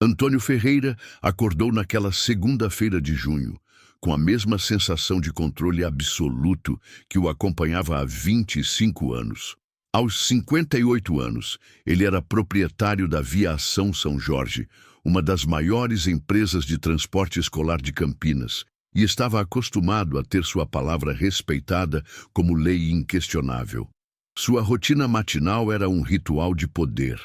Antônio Ferreira acordou naquela segunda-feira de junho, com a mesma sensação de controle absoluto que o acompanhava há 25 anos. Aos 58 anos, ele era proprietário da Viação São Jorge, uma das maiores empresas de transporte escolar de Campinas, e estava acostumado a ter sua palavra respeitada como lei inquestionável. Sua rotina matinal era um ritual de poder: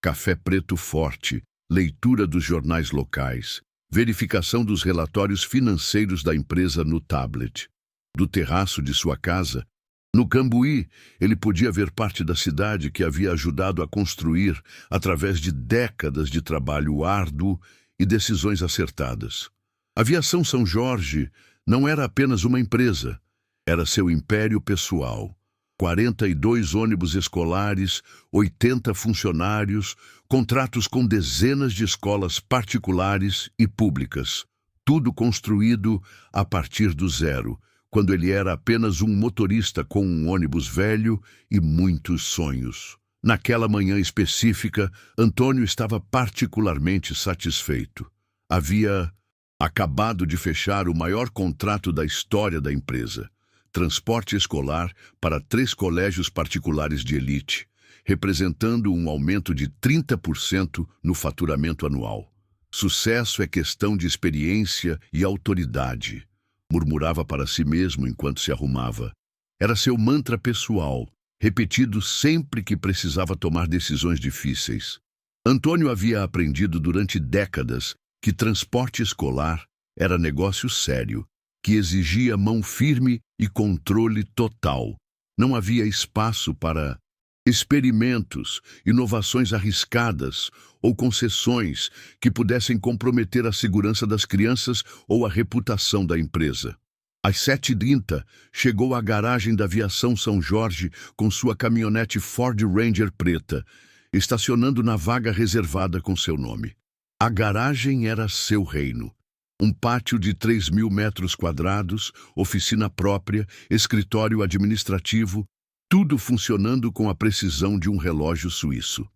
café preto forte, leitura dos jornais locais, verificação dos relatórios financeiros da empresa no tablet. Do terraço de sua casa, no Cambuí, ele podia ver parte da cidade que havia ajudado a construir através de décadas de trabalho árduo e decisões acertadas. A Viação São Jorge não era apenas uma empresa, era seu império pessoal. 42 ônibus escolares, 80 funcionários, contratos com dezenas de escolas particulares e públicas, tudo construído a partir do zero, quando ele era apenas um motorista com um ônibus velho e muitos sonhos. Naquela manhã específica, Antônio estava particularmente satisfeito. Havia acabado de fechar o maior contrato da história da empresa: transporte escolar para 3 colégios particulares de elite, representando um aumento de 30% no faturamento anual. Sucesso é questão de experiência e autoridade, murmurava para si mesmo enquanto se arrumava. Era seu mantra pessoal, repetido sempre que precisava tomar decisões difíceis. Antônio havia aprendido durante décadas que transporte escolar era negócio sério, que exigia mão firme e controle total. Não havia espaço para experimentos, inovações arriscadas ou concessões que pudessem comprometer a segurança das crianças ou a reputação da empresa. Às 7h30, chegou à garagem da Viação São Jorge com sua caminhonete Ford Ranger preta, estacionando na vaga reservada com seu nome. A garagem era seu reino. Um pátio de 3.000 metros quadrados, oficina própria, escritório administrativo, tudo funcionando com a precisão de um relógio suíço.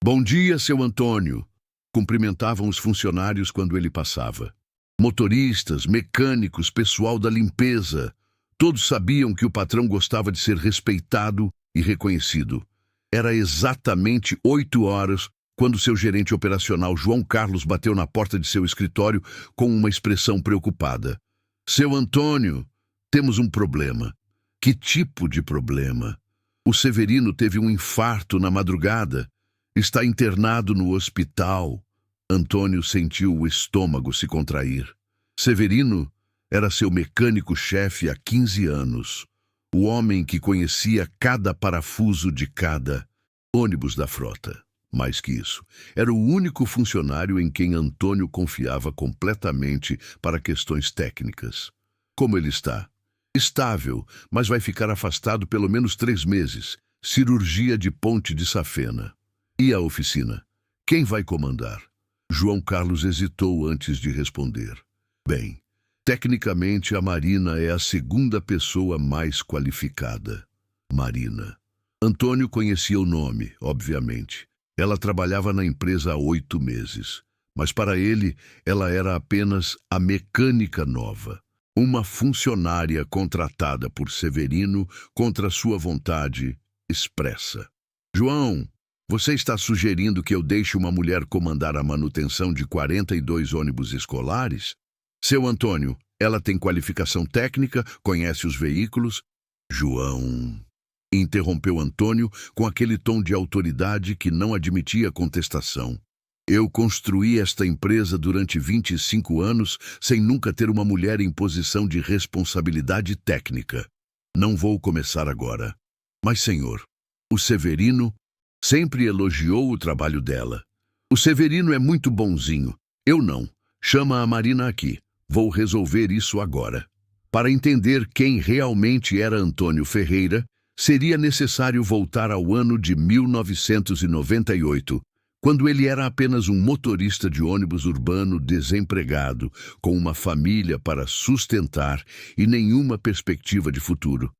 "Bom dia, seu Antônio", cumprimentavam os funcionários quando ele passava. Motoristas, mecânicos, pessoal da limpeza, todos sabiam que o patrão gostava de ser respeitado e reconhecido. Era exatamente 8 horas quando seu gerente operacional, João Carlos, bateu na porta de seu escritório com uma expressão preocupada. "Seu Antônio, temos um problema." "Que tipo de problema?" "O Severino teve um infarto na madrugada. Está internado no hospital." Antônio sentiu o estômago se contrair. Severino era seu mecânico-chefe há 15 anos. O homem que conhecia cada parafuso de cada ônibus da frota. Mais que isso, era o único funcionário em quem Antônio confiava completamente para questões técnicas. "Como ele está?" "Estável, mas vai ficar afastado pelo menos 3 meses. Cirurgia de ponte de safena." "E a oficina? Quem vai comandar?" João Carlos hesitou antes de responder. "Bem, tecnicamente a Marina é a segunda pessoa mais qualificada." Marina. Antônio conhecia o nome, obviamente. Ela trabalhava na empresa há 8 meses, mas para ele ela era apenas a mecânica nova, uma funcionária contratada por Severino contra sua vontade expressa. "João, você está sugerindo que eu deixe uma mulher comandar a manutenção de 42 ônibus escolares?" "Seu Antônio, ela tem qualificação técnica, conhece os veículos." "João", interrompeu Antônio com aquele tom de autoridade que não admitia contestação. "Eu construí esta empresa durante 25 anos sem nunca ter uma mulher em posição de responsabilidade técnica. Não vou começar agora." "Mas, senhor, o Severino sempre elogiou o trabalho dela." "O Severino é muito bonzinho. Eu não. Chama a Marina aqui. Vou resolver isso agora." Para entender quem realmente era Antônio Ferreira, seria necessário voltar ao ano de 1998, quando ele era apenas um motorista de ônibus urbano desempregado, com uma família para sustentar e nenhuma perspectiva de futuro.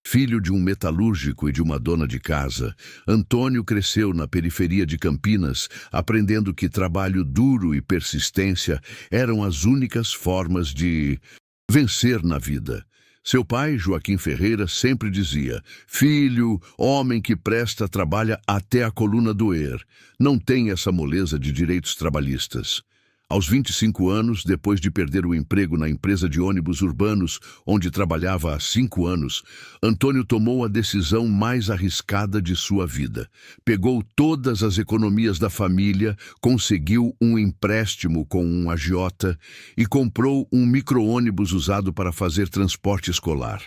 Filho de um metalúrgico e de uma dona de casa, Antônio cresceu na periferia de Campinas, aprendendo que trabalho duro e persistência eram as únicas formas de vencer na vida. Seu pai, Joaquim Ferreira, sempre dizia: "Filho, homem que presta trabalha até a coluna doer. Não tem essa moleza de direitos trabalhistas." Aos 25 anos, depois de perder o emprego na empresa de ônibus urbanos, onde trabalhava há 5 anos, Antônio tomou a decisão mais arriscada de sua vida. Pegou todas as economias da família, conseguiu um empréstimo com um agiota e comprou um micro-ônibus usado para fazer transporte escolar.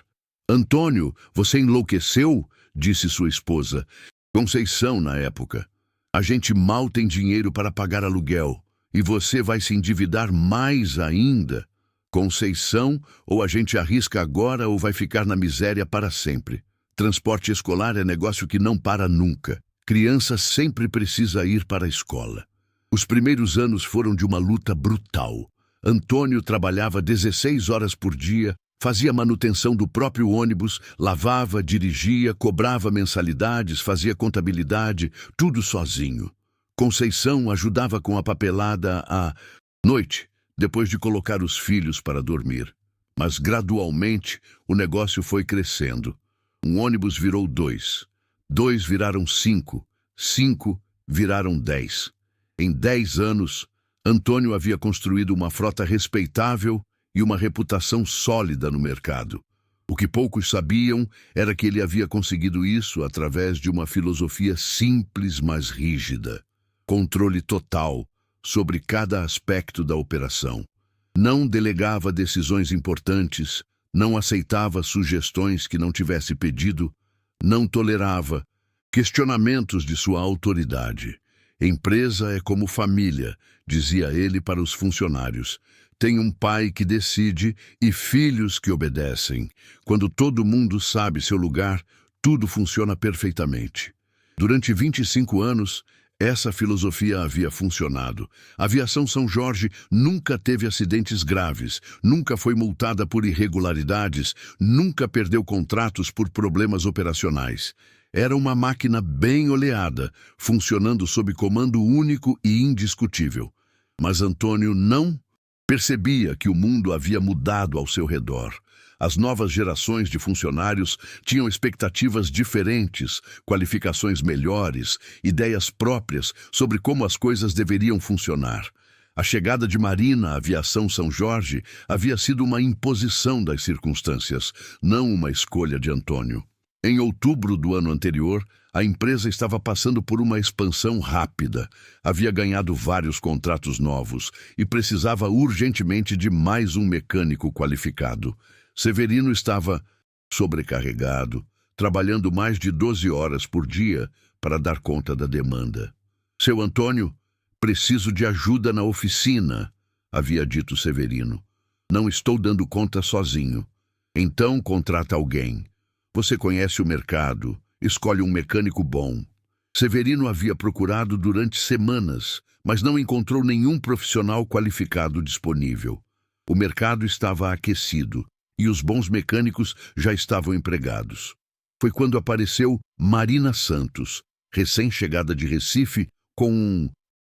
"Antônio, você enlouqueceu?" disse sua esposa, Conceição na época. "A gente mal tem dinheiro para pagar aluguel. E você vai se endividar mais ainda. Conceição, ou a gente arrisca agora ou vai ficar na miséria para sempre. Transporte escolar é negócio que não para nunca. Criança sempre precisa ir para a escola." Os primeiros anos foram de uma luta brutal. Antônio trabalhava 16 horas por dia, fazia manutenção do próprio ônibus, lavava, dirigia, cobrava mensalidades, fazia contabilidade, tudo sozinho. Conceição ajudava com a papelada à noite, depois de colocar os filhos para dormir. Mas, gradualmente, o negócio foi crescendo. Um ônibus virou 2. 2 viraram 5. 5 viraram 10. Em 10 anos, Antônio havia construído uma frota respeitável e uma reputação sólida no mercado. O que poucos sabiam era que ele havia conseguido isso através de uma filosofia simples, mas rígida. Controle total sobre cada aspecto da operação. Não delegava decisões importantes, não aceitava sugestões que não tivesse pedido, não tolerava questionamentos de sua autoridade. "Empresa é como família", dizia ele para os funcionários. "Tem um pai que decide e filhos que obedecem. Quando todo mundo sabe seu lugar, tudo funciona perfeitamente." Durante 25 anos, essa filosofia havia funcionado. A Aviação São Jorge nunca teve acidentes graves, nunca foi multada por irregularidades, nunca perdeu contratos por problemas operacionais. Era uma máquina bem oleada, funcionando sob comando único e indiscutível. Mas Antônio não percebia que o mundo havia mudado ao seu redor. As novas gerações de funcionários tinham expectativas diferentes, qualificações melhores, ideias próprias sobre como as coisas deveriam funcionar. A chegada de Marina à Aviação São Jorge havia sido uma imposição das circunstâncias, não uma escolha de Antônio. Em outubro do ano anterior, a empresa estava passando por uma expansão rápida. Havia ganhado vários contratos novos e precisava urgentemente de mais um mecânico qualificado. Severino estava sobrecarregado, trabalhando mais de 12 horas por dia para dar conta da demanda. "Seu Antônio, preciso de ajuda na oficina", havia dito Severino. "Não estou dando conta sozinho." "Então contrata alguém. Você conhece o mercado, escolhe um mecânico bom." Severino havia procurado durante semanas, mas não encontrou nenhum profissional qualificado disponível. O mercado estava aquecido e os bons mecânicos já estavam empregados. Foi quando apareceu Marina Santos, recém-chegada de Recife, com um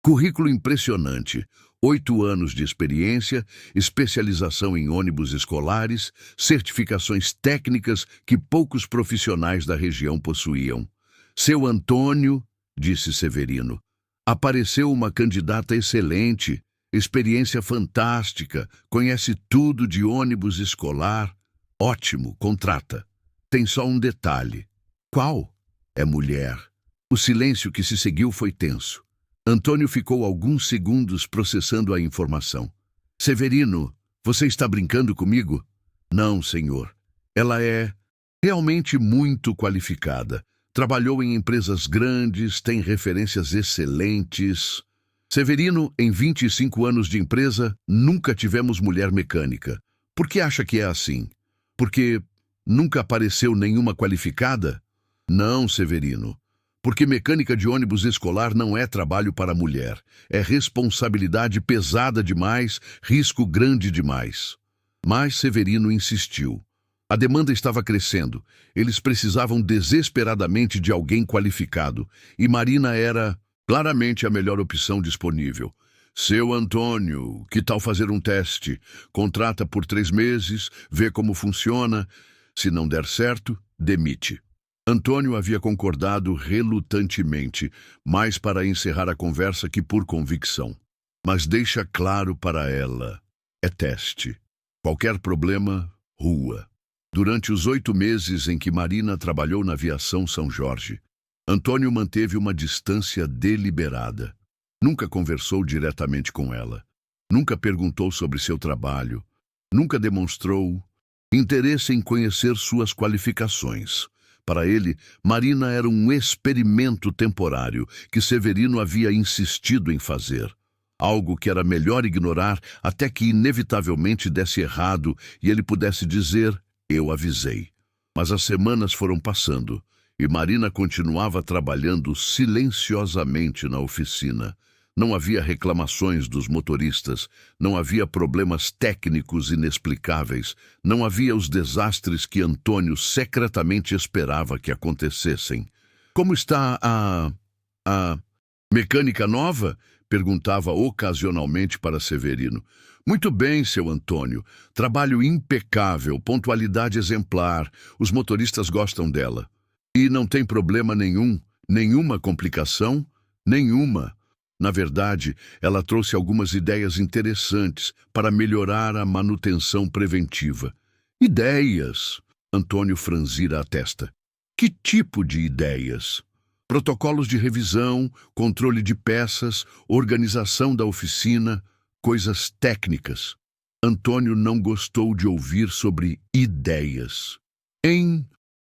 currículo impressionante: 8 anos de experiência, especialização em ônibus escolares, certificações técnicas que poucos profissionais da região possuíam. "Seu Antônio", disse Severino, "apareceu uma candidata excelente, experiência fantástica, conhece tudo de ônibus escolar. Ótimo, contrata. Tem só um detalhe." "Qual?" "É mulher." O silêncio que se seguiu foi tenso. Antônio ficou alguns segundos processando a informação. "Severino, você está brincando comigo?" "Não, senhor. Ela é realmente muito qualificada. Trabalhou em empresas grandes, tem referências excelentes." "Severino, em 25 anos de empresa, nunca tivemos mulher mecânica. Por que acha que é assim? Porque nunca apareceu nenhuma qualificada?" "Não, Severino. Porque mecânica de ônibus escolar não é trabalho para mulher. É responsabilidade pesada demais, risco grande demais." Mas Severino insistiu. A demanda estava crescendo. Eles precisavam desesperadamente de alguém qualificado. E Marina era, claramente, a melhor opção disponível. Seu Antônio, que tal fazer um teste? Contrata por 3 meses, vê como funciona. Se não der certo, demite. Antônio havia concordado relutantemente, mais para encerrar a conversa que por convicção. Mas deixa claro para ela: é teste. Qualquer problema, rua. Durante os 8 meses em que Marina trabalhou na aviação São Jorge, Antônio manteve uma distância deliberada. Nunca conversou diretamente com ela. Nunca perguntou sobre seu trabalho. Nunca demonstrou interesse em conhecer suas qualificações. Para ele, Marina era um experimento temporário que Severino havia insistido em fazer. Algo que era melhor ignorar até que inevitavelmente desse errado e ele pudesse dizer: eu avisei. Mas as semanas foram passando e Marina continuava trabalhando silenciosamente na oficina. Não havia reclamações dos motoristas, não havia problemas técnicos inexplicáveis, não havia os desastres que Antônio secretamente esperava que acontecessem. Como está a mecânica nova? Perguntava ocasionalmente para Severino. Muito bem, seu Antônio. Trabalho impecável, pontualidade exemplar. Os motoristas gostam dela. E não tem problema nenhum, nenhuma complicação, nenhuma. Na verdade, ela trouxe algumas ideias interessantes para melhorar a manutenção preventiva. Ideias? Antônio franzira a testa. Que tipo de ideias? Protocolos de revisão, controle de peças, organização da oficina, coisas técnicas. Antônio não gostou de ouvir sobre ideias. Em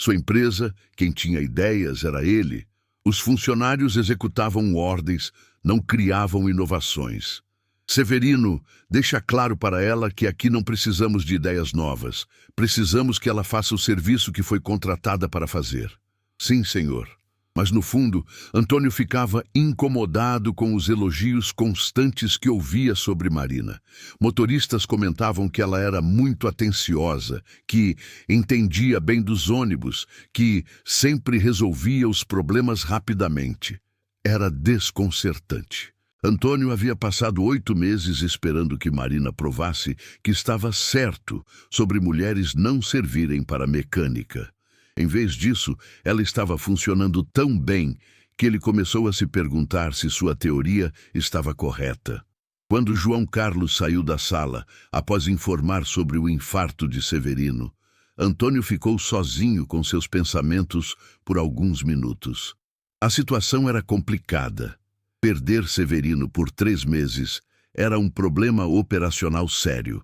sua empresa, quem tinha ideias era ele. Os funcionários executavam ordens, não criavam inovações. Severino, deixa claro para ela que aqui não precisamos de ideias novas. Precisamos que ela faça o serviço que foi contratada para fazer. Sim, senhor. Mas, no fundo, Antônio ficava incomodado com os elogios constantes que ouvia sobre Marina. Motoristas comentavam que ela era muito atenciosa, que entendia bem dos ônibus, que sempre resolvia os problemas rapidamente. Era desconcertante. Antônio havia passado 8 meses esperando que Marina provasse que estava certo sobre mulheres não servirem para mecânica. Em vez disso, ela estava funcionando tão bem que ele começou a se perguntar se sua teoria estava correta. Quando João Carlos saiu da sala, após informar sobre o infarto de Severino, Antônio ficou sozinho com seus pensamentos por alguns minutos. A situação era complicada. Perder Severino por 3 meses era um problema operacional sério.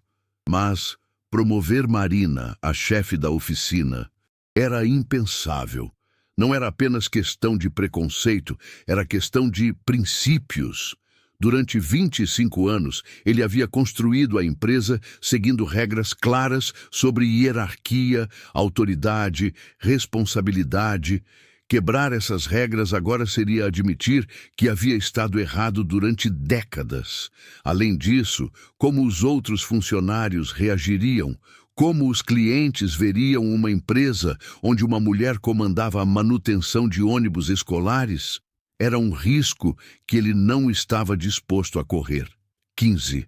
Mas promover Marina a chefe da oficina era impensável. Não era apenas questão de preconceito, era questão de princípios. Durante 25 anos, ele havia construído a empresa seguindo regras claras sobre hierarquia, autoridade, responsabilidade. Quebrar essas regras agora seria admitir que havia estado errado durante décadas. Além disso, como os outros funcionários reagiriam? Como os clientes veriam uma empresa onde uma mulher comandava a manutenção de ônibus escolares? Era um risco que ele não estava disposto a correr. 15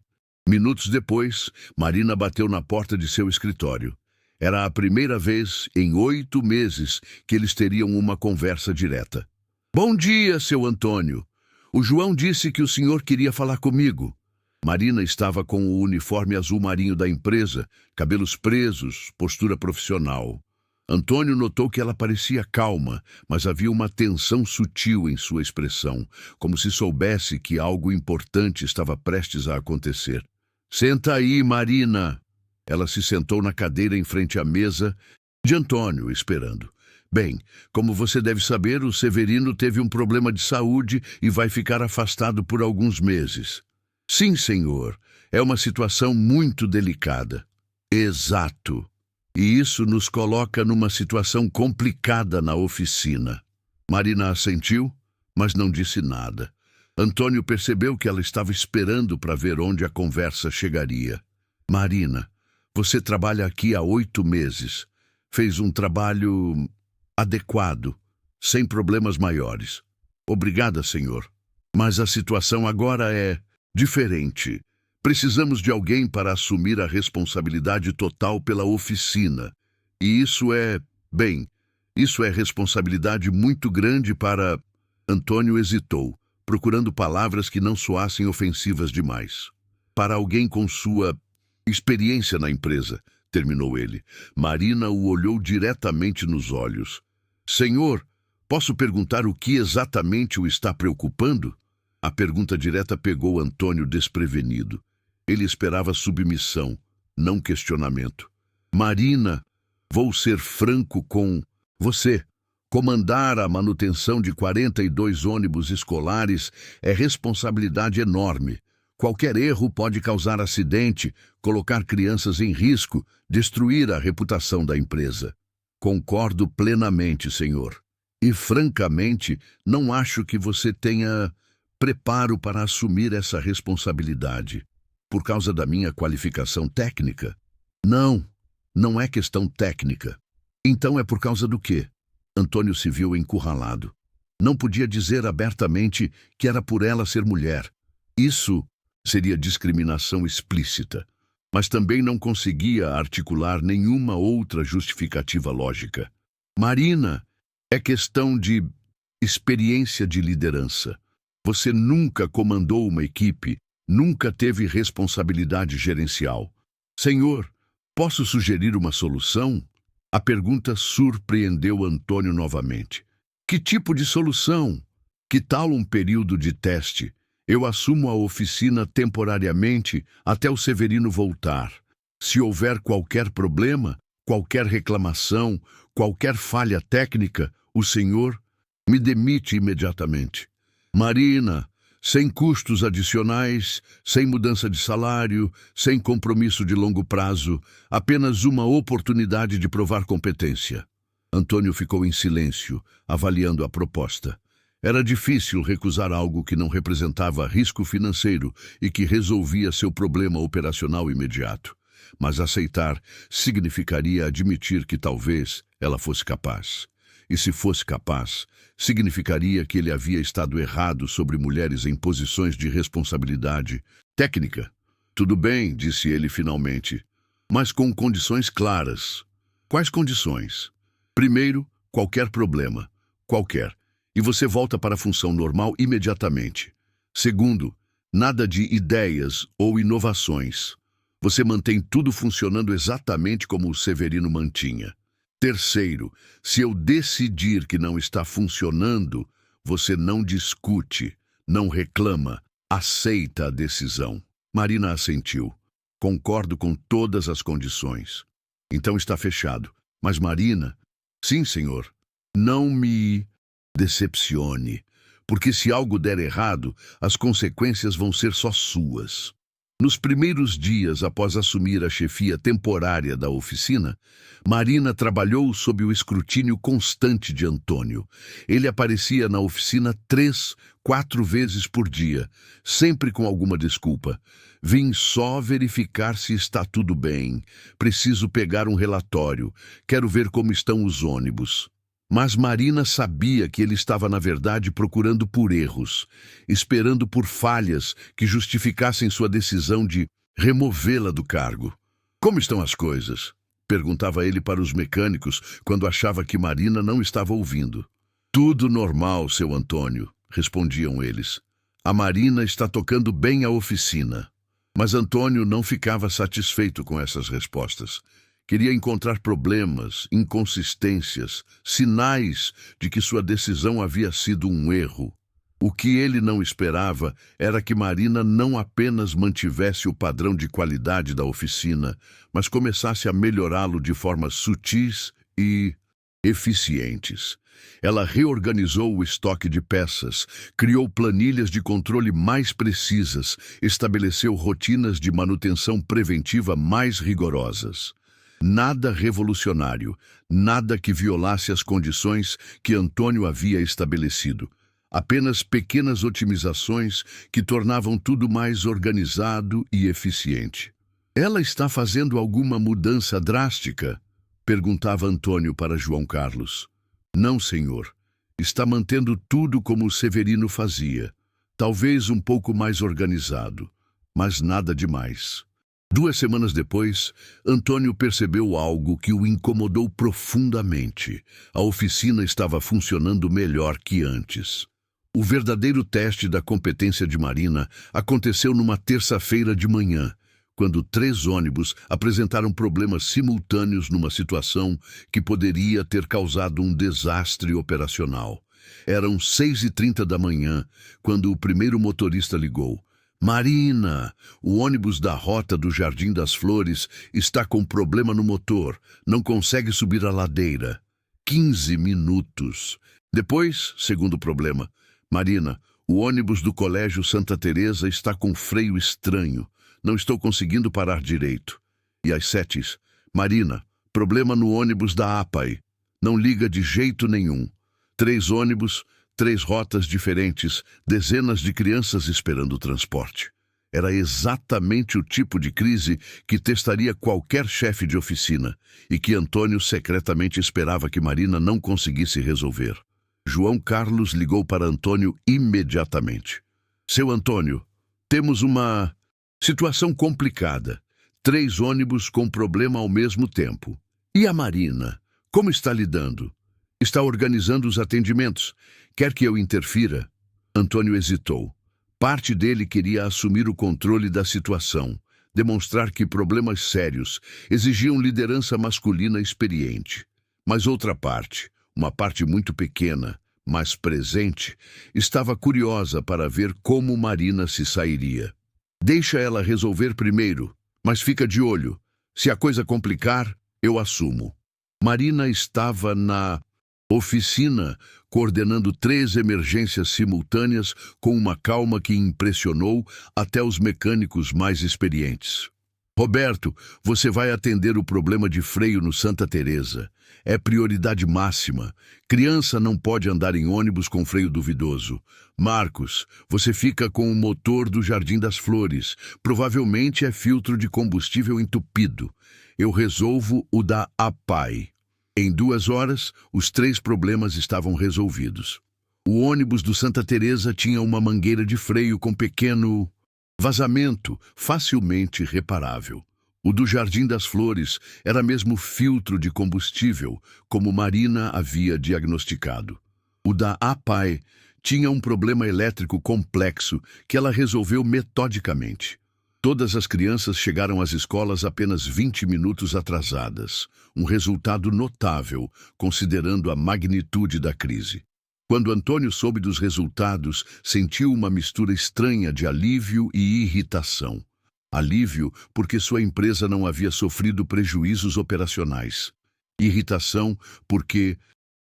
minutos depois, Marina bateu na porta de seu escritório. Era a primeira vez em 8 meses que eles teriam uma conversa direta. Bom dia, seu Antônio. O João disse que o senhor queria falar comigo. Marina estava com o uniforme azul marinho da empresa, cabelos presos, postura profissional. Antônio notou que ela parecia calma, mas havia uma tensão sutil em sua expressão, como se soubesse que algo importante estava prestes a acontecer. Senta aí, Marina. Ela se sentou na cadeira em frente à mesa de Antônio, esperando. Bem, como você deve saber, o Severino teve um problema de saúde e vai ficar afastado por alguns meses. Sim, senhor. É uma situação muito delicada. Exato. E isso nos coloca numa situação complicada na oficina. Marina assentiu, mas não disse nada. Antônio percebeu que ela estava esperando para ver onde a conversa chegaria. Marina, você trabalha aqui há 8 meses. Fez um trabalho adequado, sem problemas maiores. Obrigada, senhor. Mas a situação agora é diferente. Precisamos de alguém para assumir a responsabilidade total pela oficina. E isso é responsabilidade muito grande para... Antônio hesitou, procurando palavras que não soassem ofensivas demais. Para alguém com sua experiência na empresa, terminou ele. Marina o olhou diretamente nos olhos. Senhor, posso perguntar o que exatamente o está preocupando? A pergunta direta pegou Antônio desprevenido. Ele esperava submissão, não questionamento. Marina, vou ser franco com você. Comandar a manutenção de 42 ônibus escolares é responsabilidade enorme. Qualquer erro pode causar acidente, colocar crianças em risco, destruir a reputação da empresa. Concordo plenamente, senhor. E, francamente, não acho que você tenha preparo para assumir essa responsabilidade. Por causa da minha qualificação técnica? Não é questão técnica. Então é por causa do quê? Antônio se viu encurralado. Não podia dizer abertamente que era por ela ser mulher. Isso seria discriminação explícita. Mas também não conseguia articular nenhuma outra justificativa lógica. Marina, é questão de experiência de liderança. Você nunca comandou uma equipe, nunca teve responsabilidade gerencial. Senhor, posso sugerir uma solução? A pergunta surpreendeu Antônio novamente. Que tipo de solução? Que tal um período de teste? Eu assumo a oficina temporariamente até o Severino voltar. Se houver qualquer problema, qualquer reclamação, qualquer falha técnica, o senhor me demite imediatamente. Marina, sem custos adicionais, sem mudança de salário, sem compromisso de longo prazo, apenas uma oportunidade de provar competência. Antônio ficou em silêncio, avaliando a proposta. Era difícil recusar algo que não representava risco financeiro e que resolvia seu problema operacional imediato. Mas aceitar significaria admitir que talvez ela fosse capaz. E se fosse capaz, significaria que ele havia estado errado sobre mulheres em posições de responsabilidade técnica. Tudo bem, disse ele finalmente, mas com condições claras. Quais condições? Primeiro, qualquer problema. Qualquer. E você volta para a função normal imediatamente. Segundo, nada de ideias ou inovações. Você mantém tudo funcionando exatamente como o Severino mantinha. Terceiro, se eu decidir que não está funcionando, você não discute, não reclama, aceita a decisão. Marina assentiu. Concordo com todas as condições. Então está fechado. Mas Marina... Sim, senhor. Não me decepcione, porque se algo der errado, as consequências vão ser só suas. Nos primeiros dias após assumir a chefia temporária da oficina, Marina trabalhou sob o escrutínio constante de Antônio. Ele aparecia na oficina 3, 4 vezes por dia, sempre com alguma desculpa. Vim só verificar se está tudo bem. Preciso pegar um relatório. Quero ver como estão os ônibus. Mas Marina sabia que ele estava, na verdade, procurando por erros, esperando por falhas que justificassem sua decisão de removê-la do cargo. Como estão as coisas? Perguntava ele para os mecânicos quando achava que Marina não estava ouvindo. Tudo normal, seu Antônio, respondiam eles. A Marina está tocando bem a oficina. Mas Antônio não ficava satisfeito com essas respostas. Queria encontrar problemas, inconsistências, sinais de que sua decisão havia sido um erro. O que ele não esperava era que Marina não apenas mantivesse o padrão de qualidade da oficina, mas começasse a melhorá-lo de formas sutis e eficientes. Ela reorganizou o estoque de peças, criou planilhas de controle mais precisas, estabeleceu rotinas de manutenção preventiva mais rigorosas. Nada revolucionário, nada que violasse as condições que Antônio havia estabelecido. Apenas pequenas otimizações que tornavam tudo mais organizado e eficiente. Ela está fazendo alguma mudança drástica? Perguntava Antônio para João Carlos. Não, senhor. Está mantendo tudo como o Severino fazia. Talvez um pouco mais organizado, mas nada demais. 2 semanas depois, Antônio percebeu algo que o incomodou profundamente. A oficina estava funcionando melhor que antes. O verdadeiro teste da competência de Marina aconteceu numa terça-feira de manhã, quando 3 ônibus apresentaram problemas simultâneos numa situação que poderia ter causado um desastre operacional. Eram 6h30 da manhã, quando o primeiro motorista ligou. Marina, o ônibus da rota do Jardim das Flores está com problema no motor, não consegue subir a ladeira. 15 minutos. Depois, segundo problema, Marina, o ônibus do Colégio Santa Teresa está com freio estranho, não estou conseguindo parar direito. E às 7, Marina, problema no ônibus da APAE, não liga de jeito nenhum. 3 ônibus, 3 rotas diferentes, dezenas de crianças esperando o transporte. Era exatamente o tipo de crise que testaria qualquer chefe de oficina e que Antônio secretamente esperava que Marina não conseguisse resolver. João Carlos ligou para Antônio imediatamente. Seu Antônio, temos uma situação complicada. 3 ônibus com problema ao mesmo tempo. E a Marina? Como está lidando? Está organizando os atendimentos. Quer que eu interfira? Antônio hesitou. Parte dele queria assumir o controle da situação, demonstrar que problemas sérios exigiam liderança masculina experiente. Mas outra parte, uma parte muito pequena, mas presente, estava curiosa para ver como Marina se sairia. Deixa ela resolver primeiro, mas fica de olho. Se a coisa complicar, eu assumo. Marina estava na oficina, coordenando 3 emergências simultâneas com uma calma que impressionou até os mecânicos mais experientes. Roberto, você vai atender o problema de freio no Santa Teresa. É prioridade máxima. Criança não pode andar em ônibus com freio duvidoso. Marcos, você fica com o motor do Jardim das Flores. Provavelmente é filtro de combustível entupido. Eu resolvo o da APAE. Em 2 horas, os 3 problemas estavam resolvidos. O ônibus do Santa Teresa tinha uma mangueira de freio com pequeno vazamento, facilmente reparável. O do Jardim das Flores era mesmo filtro de combustível, como Marina havia diagnosticado. O da APAE tinha um problema elétrico complexo que ela resolveu metodicamente. Todas as crianças chegaram às escolas apenas 20 minutos atrasadas, um resultado notável, considerando a magnitude da crise. Quando Antônio soube dos resultados, sentiu uma mistura estranha de alívio e irritação. Alívio porque sua empresa não havia sofrido prejuízos operacionais. Irritação porque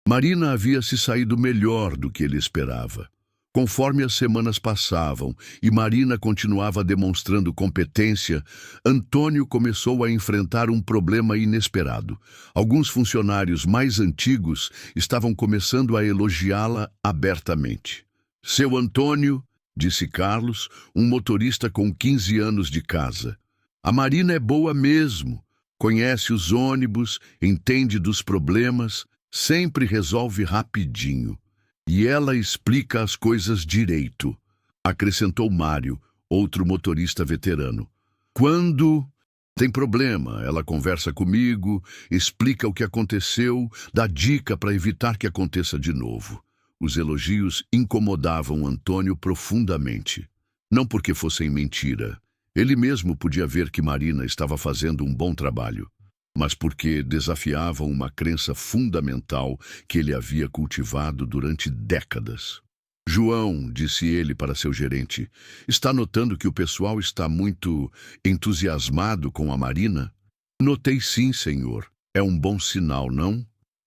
Marina havia se saído melhor do que ele esperava. Conforme as semanas passavam e Marina continuava demonstrando competência, Antônio começou a enfrentar um problema inesperado. Alguns funcionários mais antigos estavam começando a elogiá-la abertamente. Seu Antônio, disse Carlos, um motorista com 15 anos de casa. A Marina é boa mesmo. Conhece os ônibus, entende dos problemas, sempre resolve rapidinho. E ela explica as coisas direito, acrescentou Mário, outro motorista veterano. Quando tem problema, ela conversa comigo, explica o que aconteceu, dá dica para evitar que aconteça de novo. Os elogios incomodavam Antônio profundamente. Não porque fossem mentira. Ele mesmo podia ver que Marina estava fazendo um bom trabalho, mas porque desafiavam uma crença fundamental que ele havia cultivado durante décadas. João, disse ele para seu gerente, está notando que o pessoal está muito entusiasmado com a Marina? Notei sim, senhor. É um bom sinal, não?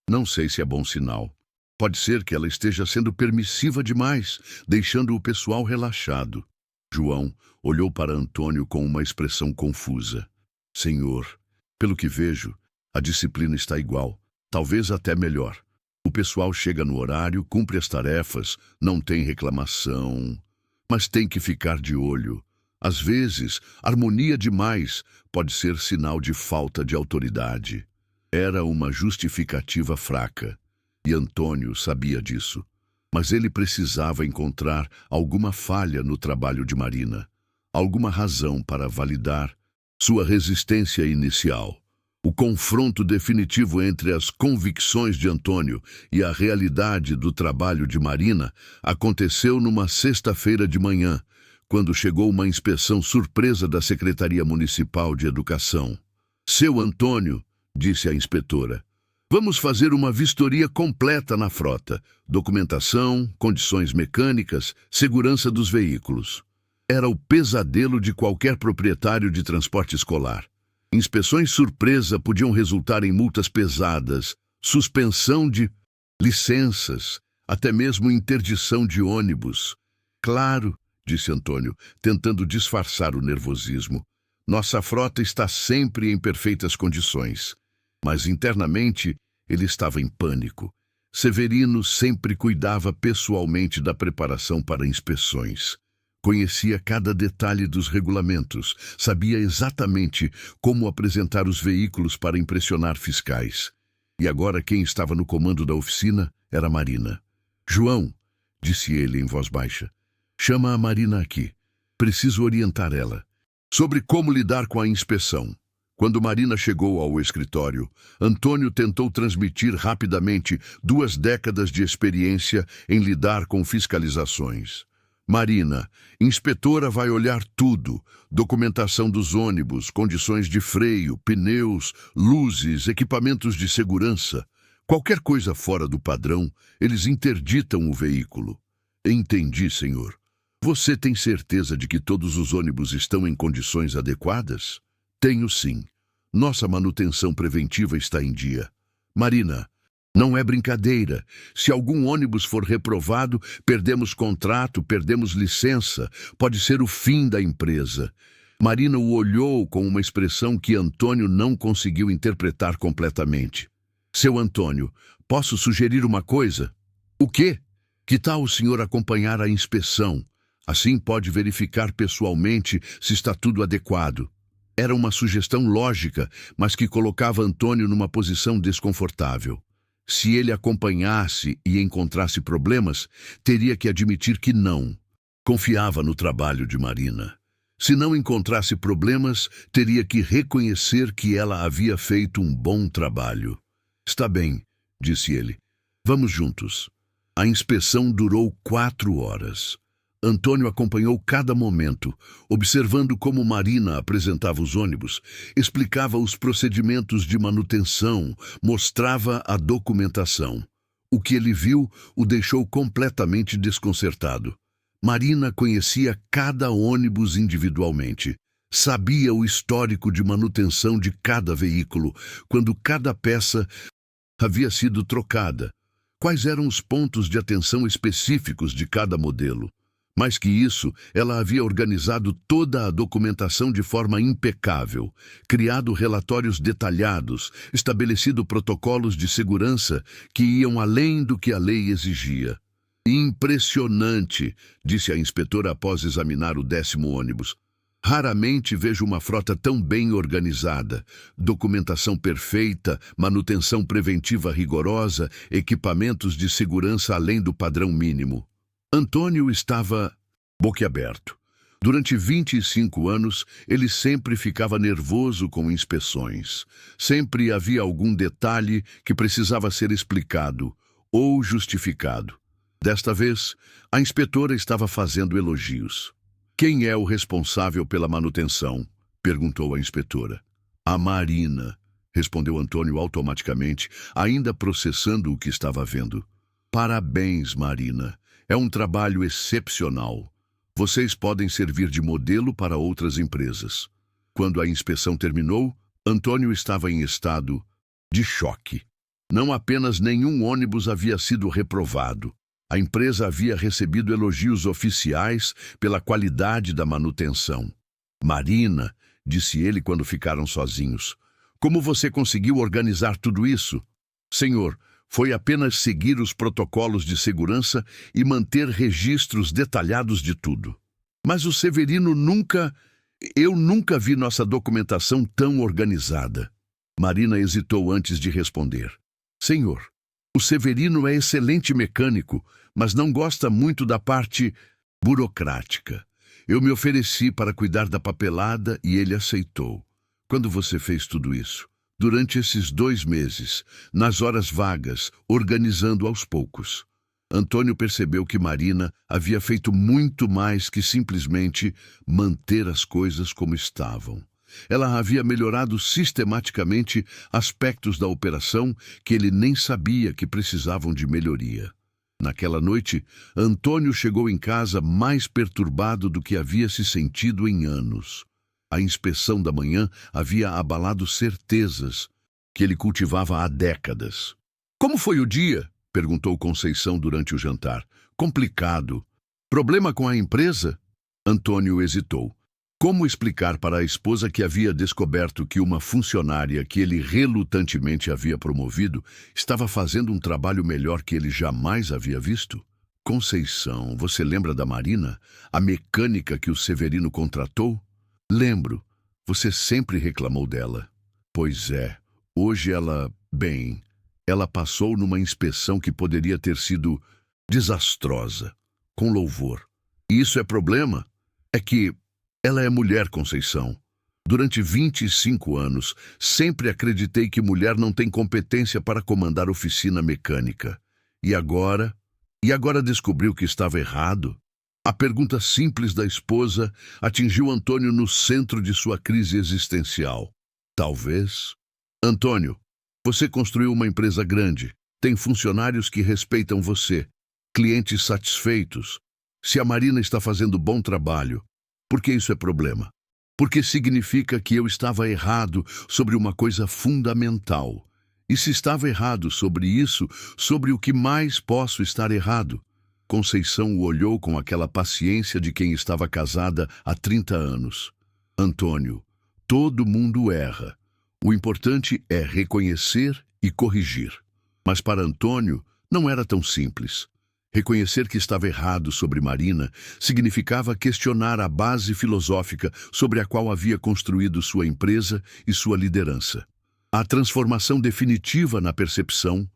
Não sei se é bom sinal. Pode ser que ela esteja sendo permissiva demais, deixando o pessoal relaxado. João olhou para Antônio com uma expressão confusa. Senhor, pelo que vejo, a disciplina está igual, talvez até melhor. O pessoal chega no horário, cumpre as tarefas, não tem reclamação, mas tem que ficar de olho. Às vezes, harmonia demais pode ser sinal de falta de autoridade. Era uma justificativa fraca, e Antônio sabia disso. Mas ele precisava encontrar alguma falha no trabalho de Marina, alguma razão para validar sua resistência inicial. O confronto definitivo entre as convicções de Antônio e a realidade do trabalho de Marina aconteceu numa sexta-feira de manhã, quando chegou uma inspeção surpresa da Secretaria Municipal de Educação. "Seu Antônio", disse a inspetora, "vamos fazer uma vistoria completa na frota, documentação, condições mecânicas, segurança dos veículos." Era o pesadelo de qualquer proprietário de transporte escolar. Inspeções surpresa podiam resultar em multas pesadas, suspensão de licenças, até mesmo interdição de ônibus. "Claro", disse Antônio, tentando disfarçar o nervosismo. "Nossa frota está sempre em perfeitas condições." Mas internamente ele estava em pânico. Severino sempre cuidava pessoalmente da preparação para inspeções. Conhecia cada detalhe dos regulamentos, sabia exatamente como apresentar os veículos para impressionar fiscais. E agora quem estava no comando da oficina era Marina. "João", disse ele em voz baixa, "chama a Marina aqui. Preciso orientar ela sobre como lidar com a inspeção." Quando Marina chegou ao escritório, Antônio tentou transmitir rapidamente 2 décadas de experiência em lidar com fiscalizações. "Marina, inspetora vai olhar tudo, documentação dos ônibus, condições de freio, pneus, luzes, equipamentos de segurança. Qualquer coisa fora do padrão, eles interditam o veículo." "Entendi, senhor. Você tem certeza de que todos os ônibus estão em condições adequadas?" "Tenho sim. Nossa manutenção preventiva está em dia." "Marina, não é brincadeira. Se algum ônibus for reprovado, perdemos contrato, perdemos licença. Pode ser o fim da empresa." Marina o olhou com uma expressão que Antônio não conseguiu interpretar completamente. "Seu Antônio, posso sugerir uma coisa?" "O quê?" "Que tal o senhor acompanhar a inspeção? Assim pode verificar pessoalmente se está tudo adequado." Era uma sugestão lógica, mas que colocava Antônio numa posição desconfortável. Se ele acompanhasse e encontrasse problemas, teria que admitir que não. Confiava no trabalho de Marina. Se não encontrasse problemas, teria que reconhecer que ela havia feito um bom trabalho. "Está bem", disse ele. "Vamos juntos." A inspeção durou 4 horas. Antônio acompanhou cada momento, observando como Marina apresentava os ônibus, explicava os procedimentos de manutenção, mostrava a documentação. O que ele viu o deixou completamente desconcertado. Marina conhecia cada ônibus individualmente. Sabia o histórico de manutenção de cada veículo, quando cada peça havia sido trocada. Quais eram os pontos de atenção específicos de cada modelo. Mais que isso, ela havia organizado toda a documentação de forma impecável, criado relatórios detalhados, estabelecido protocolos de segurança que iam além do que a lei exigia. "Impressionante", disse a inspetora após examinar o 10º ônibus. "Raramente vejo uma frota tão bem organizada. Documentação perfeita, manutenção preventiva rigorosa, equipamentos de segurança além do padrão mínimo." Antônio estava boquiaberto. Durante 25 anos, ele sempre ficava nervoso com inspeções. Sempre havia algum detalhe que precisava ser explicado ou justificado. Desta vez, a inspetora estava fazendo elogios. "Quem é o responsável pela manutenção?" perguntou a inspetora. "A Marina", respondeu Antônio automaticamente, ainda processando o que estava vendo. "Parabéns, Marina. É um trabalho excepcional. Vocês podem servir de modelo para outras empresas." Quando a inspeção terminou, Antônio estava em estado de choque. Não apenas nenhum ônibus havia sido reprovado. A empresa havia recebido elogios oficiais pela qualidade da manutenção. "Marina", disse ele quando ficaram sozinhos, "como você conseguiu organizar tudo isso?" "Senhor, foi apenas seguir os protocolos de segurança e manter registros detalhados de tudo." "Mas o Severino eu nunca vi nossa documentação tão organizada." Marina hesitou antes de responder. Senhor, o Severino é excelente mecânico, mas não gosta muito da parte burocrática. Eu me ofereci para cuidar da papelada e ele aceitou. Quando você fez tudo isso? Durante esses 2 meses, nas horas vagas, organizando aos poucos. Antônio percebeu que Marina havia feito muito mais que simplesmente manter as coisas como estavam. Ela havia melhorado sistematicamente aspectos da operação que ele nem sabia que precisavam de melhoria. Naquela noite, Antônio chegou em casa mais perturbado do que havia se sentido em anos. A inspeção da manhã havia abalado certezas que ele cultivava há décadas. Como foi o dia? Perguntou Conceição durante o jantar. Complicado. Problema com a empresa? Antônio hesitou. Como explicar para a esposa que havia descoberto que uma funcionária que ele relutantemente havia promovido estava fazendo um trabalho melhor que ele jamais havia visto? Conceição, você lembra da Marina? A mecânica que o Severino contratou? Lembro. Você sempre reclamou dela. Pois é. Hoje ela passou numa inspeção que poderia ter sido desastrosa, com louvor. E isso é problema? É que ela é mulher, Conceição. Durante 25 anos, sempre acreditei que mulher não tem competência para comandar oficina mecânica. E agora descobriu que estava errado? A pergunta simples da esposa atingiu Antônio no centro de sua crise existencial. Talvez. Antônio, você construiu uma empresa grande, tem funcionários que respeitam você, clientes satisfeitos. Se a Marina está fazendo bom trabalho, por que isso é problema? Porque significa que eu estava errado sobre uma coisa fundamental. E se estava errado sobre isso, sobre o que mais posso estar errado? Conceição o olhou com aquela paciência de quem estava casada há 30 anos. Antônio, todo mundo erra. O importante é reconhecer e corrigir. Mas para Antônio não era tão simples. Reconhecer que estava errado sobre Marina significava questionar a base filosófica sobre a qual havia construído sua empresa e sua liderança. A transformação definitiva na percepção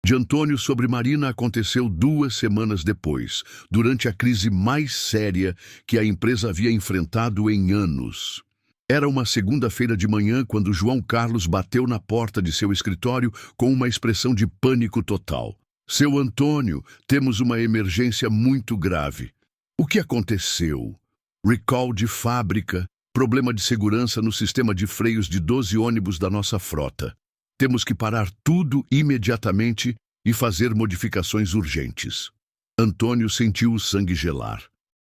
de Antônio sobre Marina aconteceu 2 semanas depois, durante a crise mais séria que a empresa havia enfrentado em anos. Era uma segunda-feira de manhã quando João Carlos bateu na porta de seu escritório com uma expressão de pânico total. Seu Antônio, temos uma emergência muito grave. O que aconteceu? Recall de fábrica, problema de segurança no sistema de freios de 12 ônibus da nossa frota. Temos que parar tudo imediatamente e fazer modificações urgentes. Antônio sentiu o sangue gelar.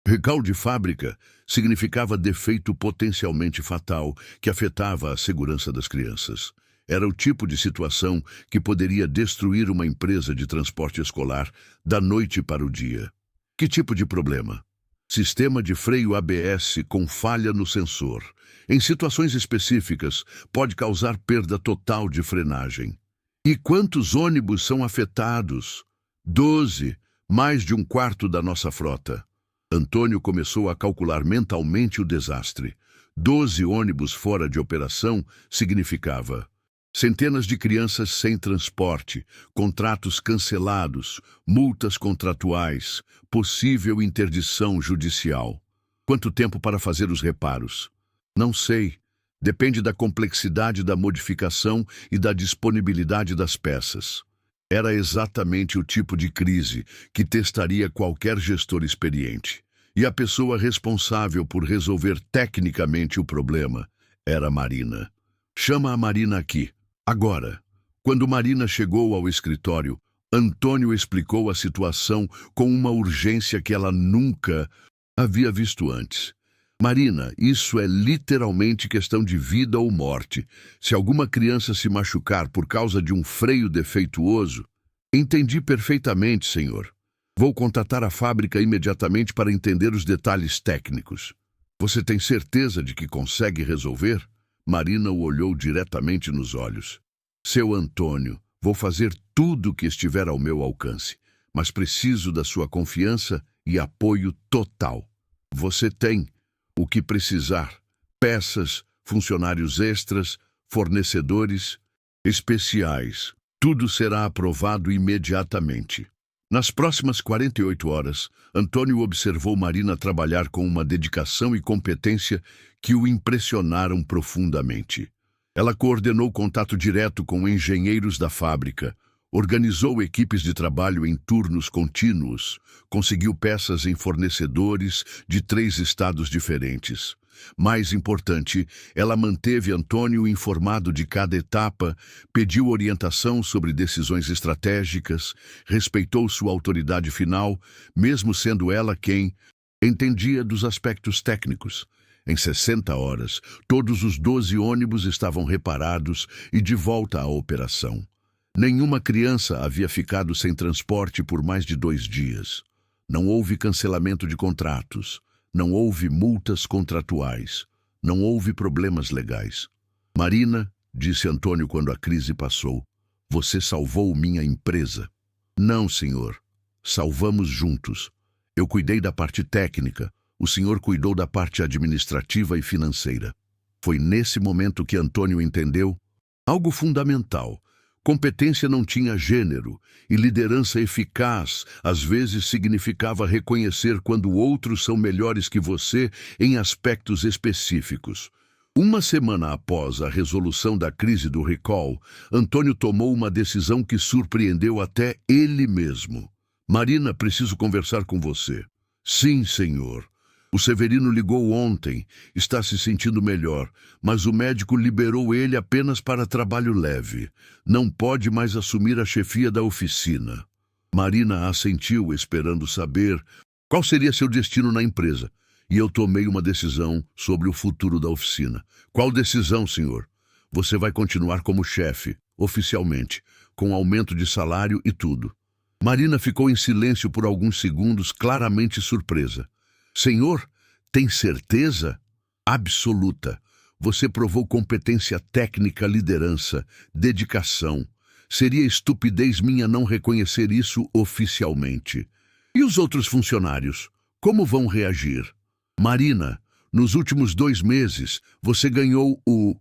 Recall de fábrica significava defeito potencialmente fatal que afetava a segurança das crianças. Era o tipo de situação que poderia destruir uma empresa de transporte escolar da noite para o dia. Que tipo de problema? Sistema de freio ABS com falha no sensor. Em situações específicas, pode causar perda total de frenagem. E quantos ônibus são afetados? 12, mais de 1/4 da nossa frota. Antônio começou a calcular mentalmente o desastre. 12 ônibus fora de operação significava centenas de crianças sem transporte, contratos cancelados, multas contratuais, possível interdição judicial. Quanto tempo para fazer os reparos? Não sei. Depende da complexidade da modificação e da disponibilidade das peças. Era exatamente o tipo de crise que testaria qualquer gestor experiente. E a pessoa responsável por resolver tecnicamente o problema era Marina. Chama a Marina aqui. Agora. Quando Marina chegou ao escritório, Antônio explicou a situação com uma urgência que ela nunca havia visto antes. Marina, isso é literalmente questão de vida ou morte. Se alguma criança se machucar por causa de um freio defeituoso... Entendi perfeitamente, senhor. Vou contatar a fábrica imediatamente para entender os detalhes técnicos. Você tem certeza de que consegue resolver? Marina o olhou diretamente nos olhos. Seu Antônio, vou fazer tudo o que estiver ao meu alcance, mas preciso da sua confiança e apoio total. Você tem o que precisar: peças, funcionários extras, fornecedores. especiais. Tudo será aprovado imediatamente. Nas próximas 48 horas, Antônio observou Marina trabalhar com uma dedicação e competência que o impressionaram profundamente. Ela coordenou contato direto com engenheiros da fábrica, organizou equipes de trabalho em turnos contínuos, conseguiu peças em fornecedores de 3 estados diferentes. Mais importante, ela manteve Antônio informado de cada etapa, pediu orientação sobre decisões estratégicas, respeitou sua autoridade final, mesmo sendo ela quem entendia dos aspectos técnicos. Em 60 horas, todos os 12 ônibus estavam reparados e de volta à operação. Nenhuma criança havia ficado sem transporte por mais de 2 dias. Não houve cancelamento de contratos. Não houve multas contratuais. Não houve problemas legais. Marina, disse Antônio quando a crise passou, você salvou minha empresa. Não, senhor. Salvamos juntos. Eu cuidei da parte técnica. O senhor cuidou da parte administrativa e financeira. Foi nesse momento que Antônio entendeu algo fundamental. Competência não tinha gênero, e liderança eficaz às vezes significava reconhecer quando outros são melhores que você em aspectos específicos. Uma semana após a resolução da crise do recall, Antônio tomou uma decisão que surpreendeu até ele mesmo. Marina, preciso conversar com você. Sim, senhor. O Severino ligou ontem, está se sentindo melhor, mas o médico liberou ele apenas para trabalho leve. Não pode mais assumir a chefia da oficina. Marina assentiu, esperando saber qual seria seu destino na empresa. E eu tomei uma decisão sobre o futuro da oficina. Qual decisão, senhor? Você vai continuar como chefe, oficialmente, com aumento de salário e tudo. Marina ficou em silêncio por alguns segundos, claramente surpresa. Senhor, tem certeza? Absoluta. Você provou competência técnica, liderança, dedicação. Seria estupidez minha não reconhecer isso oficialmente. E os outros funcionários? Como vão reagir? Marina, nos últimos 2 meses, você ganhou o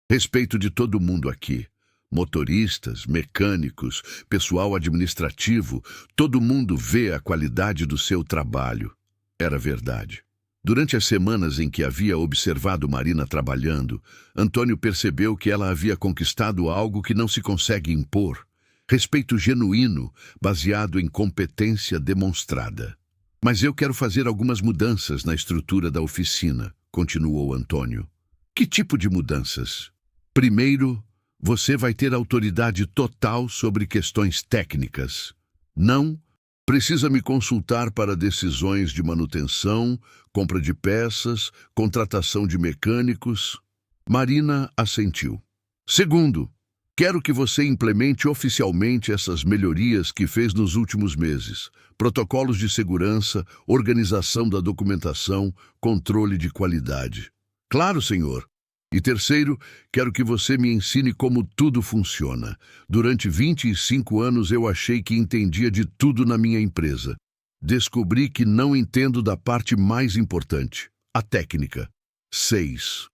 respeito de todo mundo aqui. Motoristas, mecânicos, pessoal administrativo, todo mundo vê a qualidade do seu trabalho. Era verdade. Durante as semanas em que havia observado Marina trabalhando, Antônio percebeu que ela havia conquistado algo que não se consegue impor. Respeito genuíno, baseado em competência demonstrada. Mas eu quero fazer algumas mudanças na estrutura da oficina, continuou Antônio. Que tipo de mudanças? Primeiro, você vai ter autoridade total sobre questões técnicas. Não precisa me consultar para decisões de manutenção, compra de peças, contratação de mecânicos. Marina assentiu. Segundo, quero que você implemente oficialmente essas melhorias que fez nos últimos meses. Protocolos de segurança, organização da documentação, controle de qualidade. Claro, senhor. E terceiro, quero que você me ensine como tudo funciona. Durante 25 anos eu achei que entendia de tudo na minha empresa. Descobri que não entendo da parte mais importante, a técnica. 6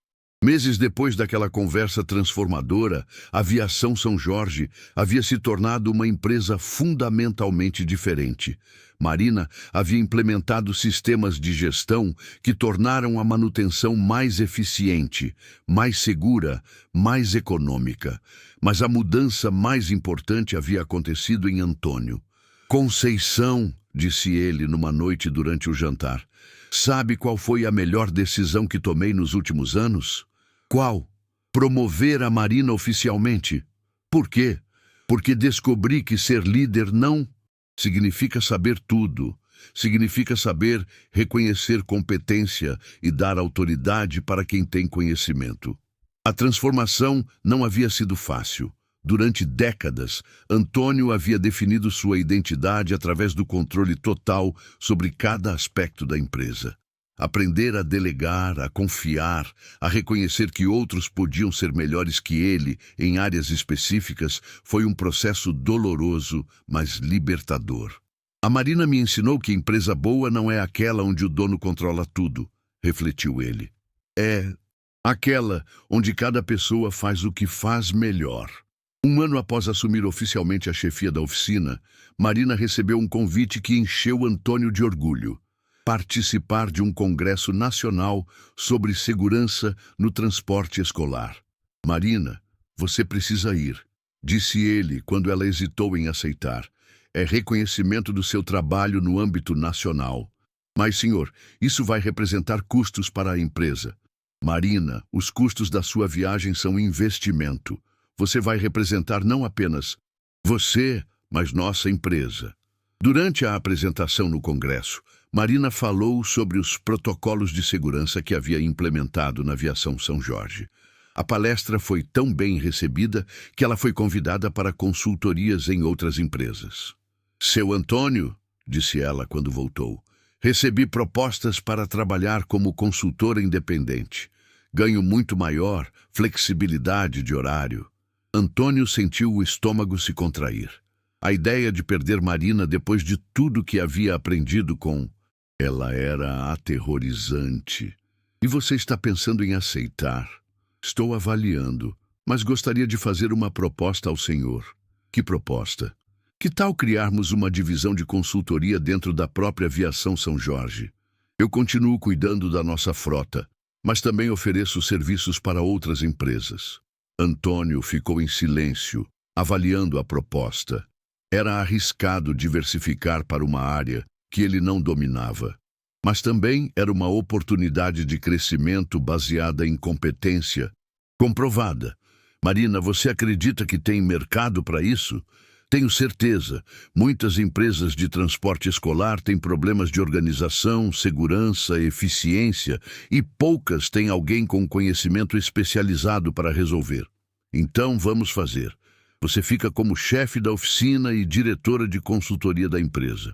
meses depois daquela conversa transformadora, a Aviação São Jorge havia se tornado uma empresa fundamentalmente diferente. Marina havia implementado sistemas de gestão que tornaram a manutenção mais eficiente, mais segura, mais econômica. Mas a mudança mais importante havia acontecido em Antônio. Conceição, disse ele numa noite durante o jantar, sabe qual foi a melhor decisão que tomei nos últimos anos? Qual? Promover a Marina oficialmente. Por quê? Porque descobri que ser líder não significa saber tudo. Significa saber reconhecer competência e dar autoridade para quem tem conhecimento. A transformação não havia sido fácil. Durante décadas, Antônio havia definido sua identidade através do controle total sobre cada aspecto da empresa. Aprender a delegar, a confiar, a reconhecer que outros podiam ser melhores que ele em áreas específicas foi um processo doloroso, mas libertador. A Marina me ensinou que empresa boa não é aquela onde o dono controla tudo, refletiu ele. É aquela onde cada pessoa faz o que faz melhor. Um ano após assumir oficialmente a chefia da oficina, Marina recebeu um convite que encheu Antônio de orgulho: participar de um congresso nacional sobre segurança no transporte escolar. Marina, você precisa ir, disse ele quando ela hesitou em aceitar. É reconhecimento do seu trabalho no âmbito nacional. Mas, senhor, isso vai representar custos para a empresa. Marina, os custos da sua viagem são investimento. Você vai representar não apenas você, mas nossa empresa. Durante a apresentação no Congresso, Marina falou sobre os protocolos de segurança que havia implementado na Aviação São Jorge. A palestra foi tão bem recebida que ela foi convidada para consultorias em outras empresas. Seu Antônio, disse ela quando voltou, recebi propostas para trabalhar como consultora independente. Ganho muito maior, flexibilidade de horário. Antônio sentiu o estômago se contrair. A ideia de perder Marina depois de tudo que havia aprendido com ela era aterrorizante. E você está pensando em aceitar? Estou avaliando, mas gostaria de fazer uma proposta ao senhor. Que proposta? Que tal criarmos uma divisão de consultoria dentro da própria Aviação São Jorge? Eu continuo cuidando da nossa frota, mas também ofereço serviços para outras empresas. Antônio ficou em silêncio, avaliando a proposta. Era arriscado diversificar para uma área que ele não dominava, mas também era uma oportunidade de crescimento baseada em competência comprovada. Marina, você acredita que tem mercado para isso? Tenho certeza. Muitas empresas de transporte escolar têm problemas de organização, segurança, eficiência, e poucas têm alguém com conhecimento especializado para resolver. Então vamos fazer. Você fica como chefe da oficina e diretora de consultoria da empresa.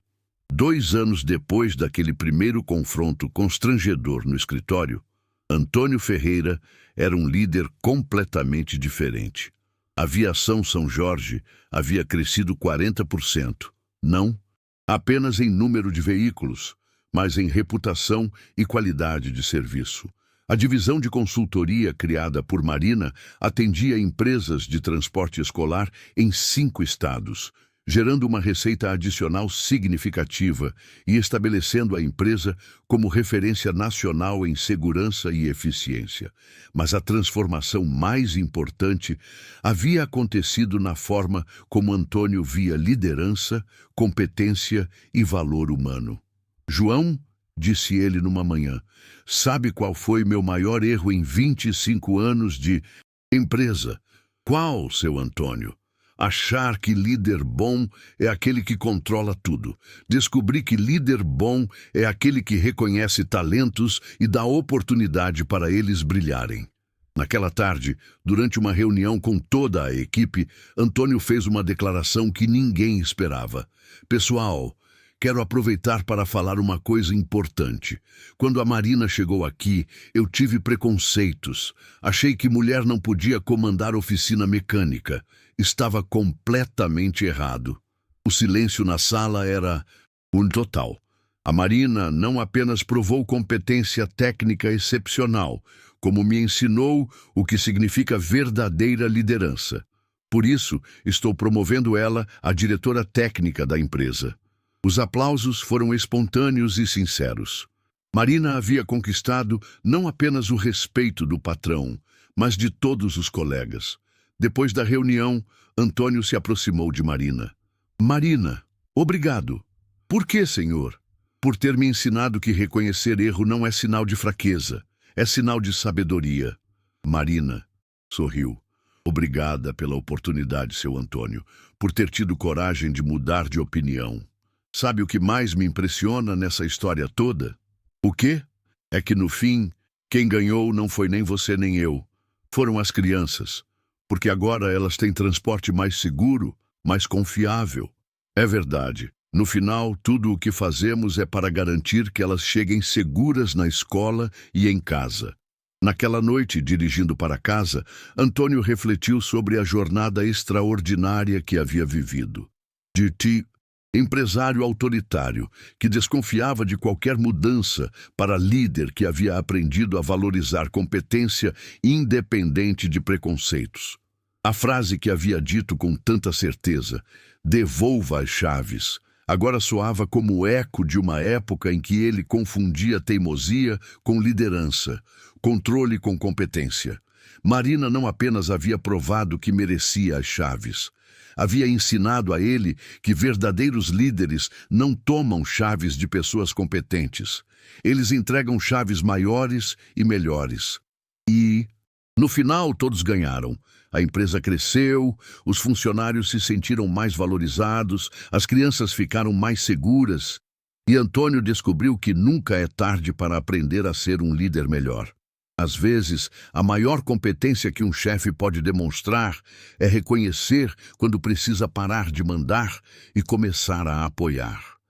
2 anos depois daquele primeiro confronto constrangedor no escritório, Antônio Ferreira era um líder completamente diferente. A Aviação São Jorge havia crescido 40%, não apenas em número de veículos, mas em reputação e qualidade de serviço. A divisão de consultoria criada por Marina atendia empresas de transporte escolar em 5 estados, gerando uma receita adicional significativa e estabelecendo a empresa como referência nacional em segurança e eficiência. Mas a transformação mais importante havia acontecido na forma como Antônio via liderança, competência e valor humano. João, disse ele numa manhã, sabe qual foi meu maior erro em 25 anos de empresa? Qual, seu Antônio? Achar que líder bom é aquele que controla tudo. Descobri que líder bom é aquele que reconhece talentos e dá oportunidade para eles brilharem. Naquela tarde, durante uma reunião com toda a equipe, Antônio fez uma declaração que ninguém esperava. Pessoal, quero aproveitar para falar uma coisa importante. Quando a Marina chegou aqui, eu tive preconceitos. Achei que mulher não podia comandar oficina mecânica. Estava completamente errado. O silêncio na sala era total. A Marina não apenas provou competência técnica excepcional, como me ensinou o que significa verdadeira liderança. Por isso, estou promovendo ela a diretora técnica da empresa. Os aplausos foram espontâneos e sinceros. Marina havia conquistado não apenas o respeito do patrão, mas de todos os colegas. Depois da reunião, Antônio se aproximou de Marina. Marina, obrigado. Por quê, senhor? Por ter me ensinado que reconhecer erro não é sinal de fraqueza, é sinal de sabedoria. Marina sorriu. Obrigada pela oportunidade, seu Antônio, por ter tido coragem de mudar de opinião. Sabe o que mais me impressiona nessa história toda? O quê? É que no fim, quem ganhou não foi nem você nem eu. Foram as crianças. Porque agora elas têm transporte mais seguro, mais confiável. É verdade. No final, tudo o que fazemos é para garantir que elas cheguem seguras na escola e em casa. Naquela noite, dirigindo para casa, Antônio refletiu sobre a jornada extraordinária que havia vivido. Empresário autoritário, que desconfiava de qualquer mudança, para líder que havia aprendido a valorizar competência independente de preconceitos. A frase que havia dito com tanta certeza, "devolva as chaves", agora soava como o eco de uma época em que ele confundia teimosia com liderança, controle com competência. Marina não apenas havia provado que merecia as chaves, havia ensinado a ele que verdadeiros líderes não tomam chaves de pessoas competentes. Eles entregam chaves maiores e melhores. E, no final, todos ganharam. A empresa cresceu, os funcionários se sentiram mais valorizados, as crianças ficaram mais seguras. E Antônio descobriu que nunca é tarde para aprender a ser um líder melhor. Às vezes, a maior competência que um chefe pode demonstrar é reconhecer quando precisa parar de mandar e começar a apoiar.